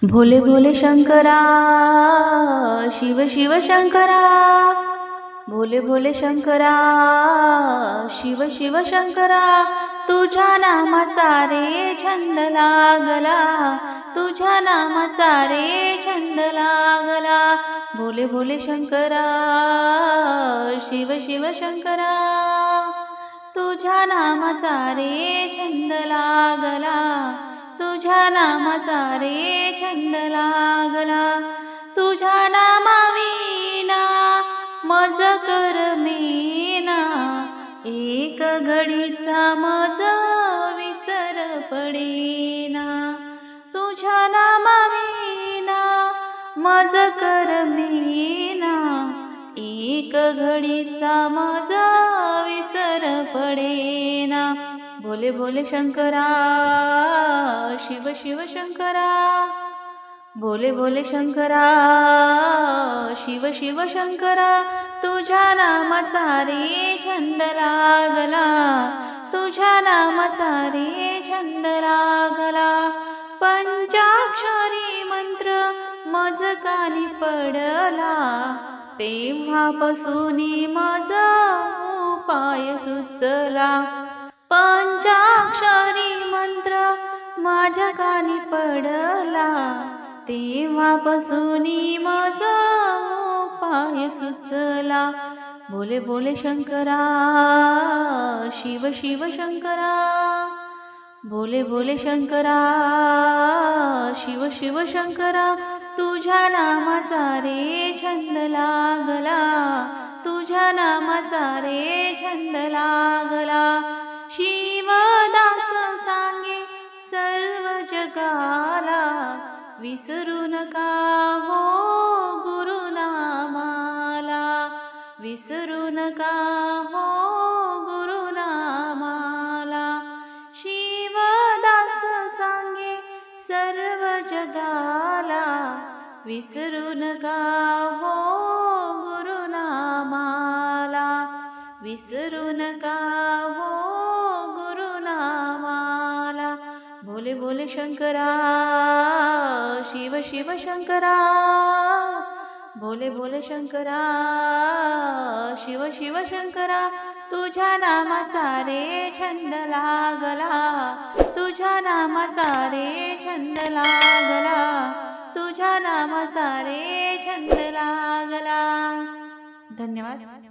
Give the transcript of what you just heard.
भोले भोले शंकरा, शिव शिव शंकरा, भोले भोले शंकरा, शिव शिव शंकरा, तुझ्या नामाचा रे छंद लागला, तुझ्या नामाचा रे छंद लागला। भोले भोले शंकरा, शिव शिव शंकरा, तुझ्या नामाचा रे छंद लागला, तुझ्या नामाचा रे छंद लागला। तुझ्या नामाविना मज करमेना, एक घडीचा मज विसर पडेना। तुझ्या नामाविना मज करमेना, एक घडीचा मज विसर पडेना। भोले भोले शंकरा, शिव शिव शंकरा, भोले भोले शंकरा, शिव शिव शंकरा, तुझ्या नामाचा रे छंद लागला, तुझ्या नामाचा रे छंद लागला। पंचाक्षरी मंत्र मज कानी पडला, तेव्हापासून मज उपाय सुचला। पंचाक्षरी मंत्र माझ्या कानी पडला, तेव्हापासून माझा उपाय सुचला। भोले भोले शंकरा, शिव शिव शंकरा, भोले भोले शंकरा, शिव शिव शंकरा, तुझ्या नामाचा रे छंद लागला, तुझ्या नामाचा रे छंद लागला। शिवदास सांगे सर्व जगाला, विसरू नका हो गुरुनामाला, विसरू नका हो गुरुनामाला। शिवदास सांगे सर्व जगाला, विसरू नका हो गुरुनामाला, विसरू नका हो गुरुनामाला। भोले भोले शंकरा, शिव शिव शंकरा, भोले भोले शंकरा, शिव शिव शंकरा, तुझ्या नामाचा रे छंद लागला, तुझ्या नामाचा रे छंद लागला, तुझ्या नामाचा रे छंद लागला। धन्यवाद।